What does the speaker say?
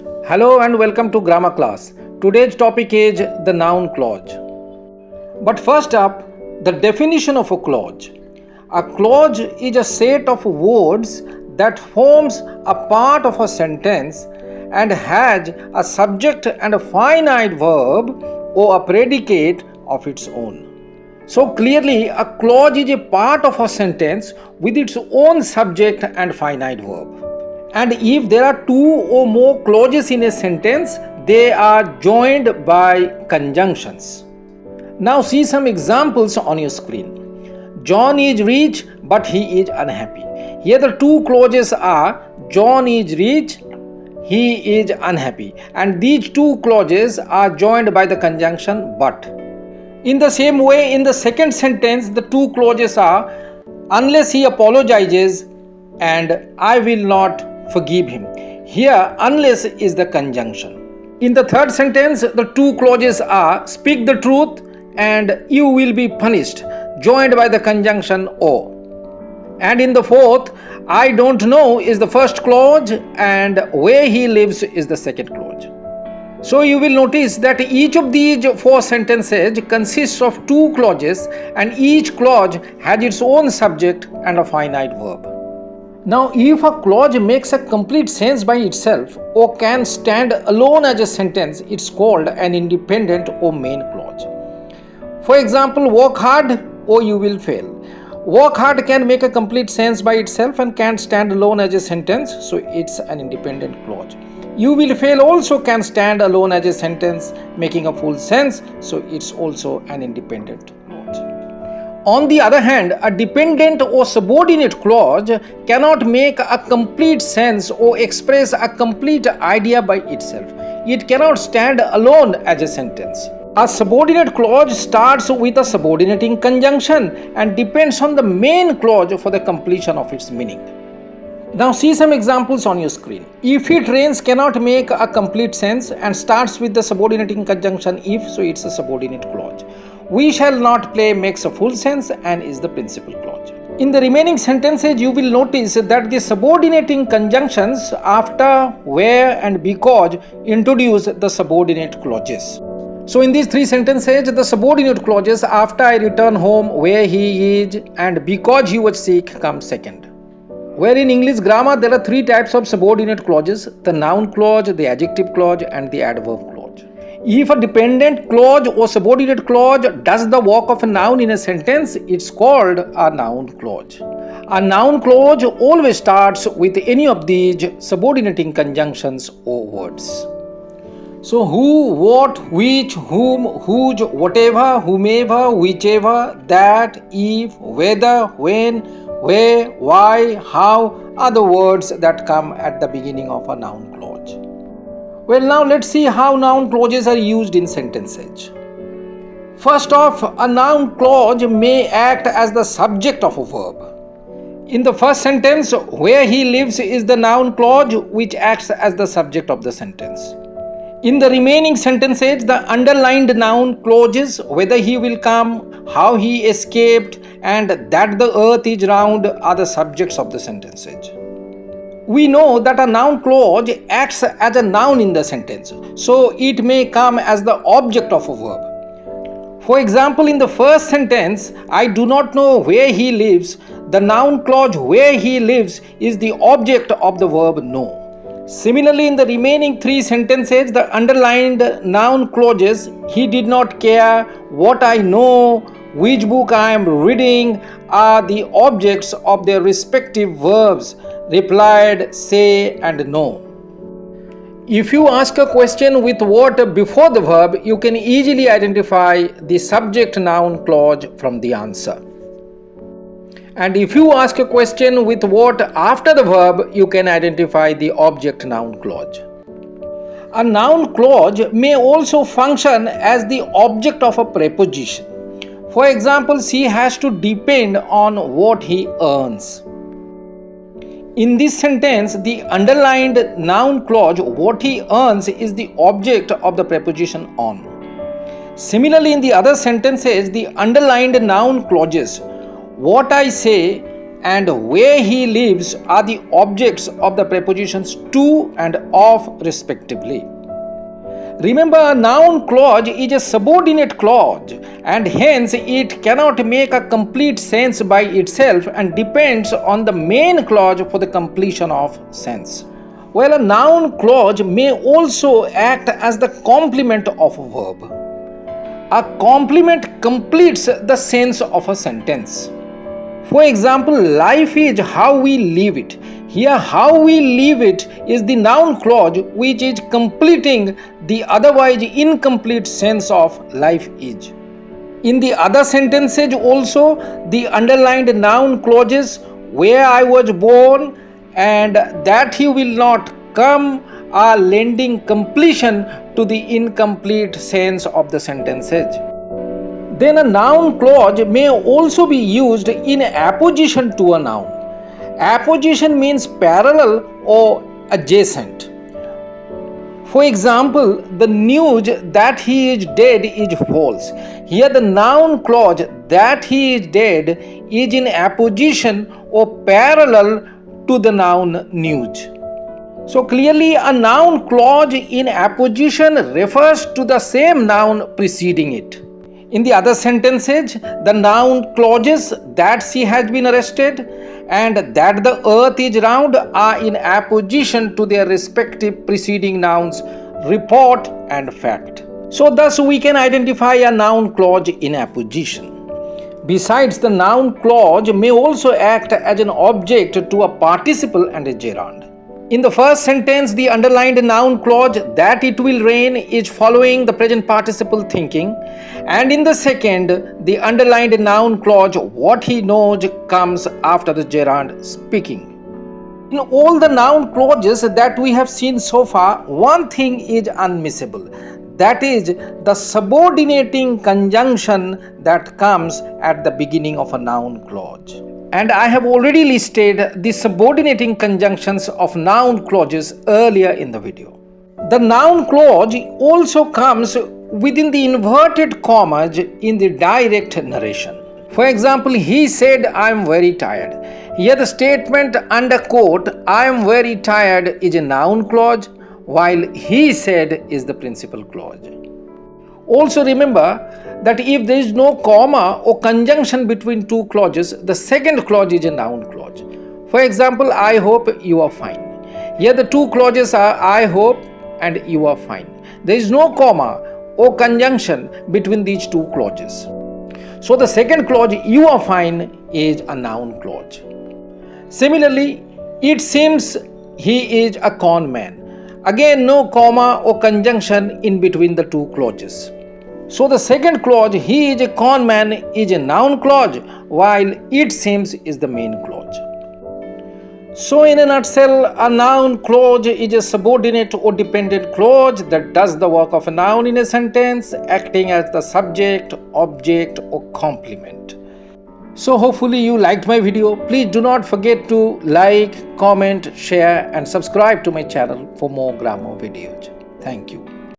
Hello and welcome to grammar class. Today's topic is the noun clause. But first up, the definition of a clause. A clause is a set of words that forms a part of a sentence and has a subject and a finite verb or a predicate of its own. So clearly, a clause is a part of a sentence with its own subject and finite verb. And if there are two or more clauses in a sentence, they are joined by conjunctions. Now see some examples on your screen. John is rich, but he is unhappy. Here the two clauses are John is rich, he is unhappy. And these two clauses are joined by the conjunction but. In the same way, in the second sentence, the two clauses are unless he apologizes and I will not forgive him. Here, unless is the conjunction. In the third sentence, the two clauses are speak the truth and you will be punished, joined by the conjunction or. And in the fourth, I don't know is the first clause and where he lives is the second clause. So you will notice that each of these four sentences consists of two clauses and each clause has its own subject and a finite verb. Now, if a clause makes a complete sense by itself or can stand alone as a sentence, it's called an independent or main clause. For example, work hard or you will fail. Work hard can make a complete sense by itself and can stand alone as a sentence, so it's an independent clause. You will fail also can stand alone as a sentence, making a full sense, so it's also an independent clause. On the other hand, a dependent or subordinate clause cannot make a complete sense or express a complete idea by itself. It cannot stand alone as a sentence. A subordinate clause starts with a subordinating conjunction and depends on the main clause for the completion of its meaning. Now see some examples on your screen. If it rains cannot make a complete sense and starts with the subordinating conjunction if, so it's a subordinate clause. We shall not play makes a full sense and is the principal clause. In the remaining sentences, you will notice that the subordinating conjunctions after, where and because introduce the subordinate clauses. So in these three sentences, the subordinate clauses after I return home, where he is and because he was sick come second. Where in English grammar there are three types of subordinate clauses: the noun clause, the adjective clause and the adverb clause. If a dependent clause or subordinate clause does the work of a noun in a sentence, it's called a noun clause. A noun clause always starts with any of these subordinating conjunctions or words. So who, what, which, whom, whose, whatever, whomever, whichever, that, if, whether, when, where, why, how are the words that come at the beginning of a noun clause. Well, now let's see how noun clauses are used in sentences. First off, a noun clause may act as the subject of a verb. In the first sentence, where he lives is the noun clause which acts as the subject of the sentence. In the remaining sentences, the underlined noun clauses, whether he will come, how he escaped, and that the earth is round are the subjects of the sentences. We know that a noun clause acts as a noun in the sentence, so it may come as the object of a verb. For example, in the first sentence, I do not know where he lives, the noun clause where he lives is the object of the verb know. Similarly, in the remaining three sentences, the underlined noun clauses, he did not care, what I know, which book I am reading, are the objects of their respective verbs, replied, say and know. If you ask a question with what before the verb, you can easily identify the subject noun clause from the answer. And if you ask a question with what after the verb, you can identify the object noun clause. A noun clause may also function as the object of a preposition. For example, she has to depend on what he earns. In this sentence, the underlined noun clause what he earns is the object of the preposition on. Similarly, in the other sentences, the underlined noun clauses what I say, and where he lives are the objects of the prepositions to and of respectively. Remember, a noun clause is a subordinate clause and hence it cannot make a complete sense by itself and depends on the main clause for the completion of sense. While a noun clause may also act as the complement of a verb. A complement completes the sense of a sentence. For example, life is how we live it. Here, how we live it is the noun clause which is completing the otherwise incomplete sense of life is. In the other sentences also, the underlined noun clauses where I was born and that he will not come are lending completion to the incomplete sense of the sentences. Then a noun clause may also be used in apposition to a noun. Apposition means parallel or adjacent. For example, the news that he is dead is false. Here the noun clause that he is dead is in apposition or parallel to the noun news. So clearly a noun clause in apposition refers to the same noun preceding it. In the other sentences, the noun clauses that she has been arrested and that the earth is round are in apposition to their respective preceding nouns, report and fact. So thus we can identify a noun clause in apposition. Besides, the noun clause may also act as an object to a participle and a gerund. In the first sentence, the underlined noun clause that it will rain is following the present participle thinking, and in the second, the underlined noun clause what he knows comes after the gerund speaking. In all the noun clauses that we have seen so far, one thing is unmissable, that is the subordinating conjunction that comes at the beginning of a noun clause. And I have already listed the subordinating conjunctions of noun clauses earlier in the video. The noun clause also comes within the inverted commas in the direct narration. For example, he said, I am very tired. Here the statement under quote, I am very tired is a noun clause, while he said is the principal clause. Also remember that if there is no comma or conjunction between two clauses, the second clause is a noun clause. For example, I hope you are fine. Here the two clauses are I hope and you are fine. There is no comma or conjunction between these two clauses. So the second clause, you are fine, is a noun clause. Similarly, it seems he is a con man. Again, no comma or conjunction in between the two clauses. So the second clause, he is a con man, is a noun clause, while it seems is the main clause. So in a nutshell, a noun clause is a subordinate or dependent clause that does the work of a noun in a sentence, acting as the subject, object or complement. So hopefully you liked my video. Please do not forget to like, comment, share and subscribe to my channel for more grammar videos. Thank you.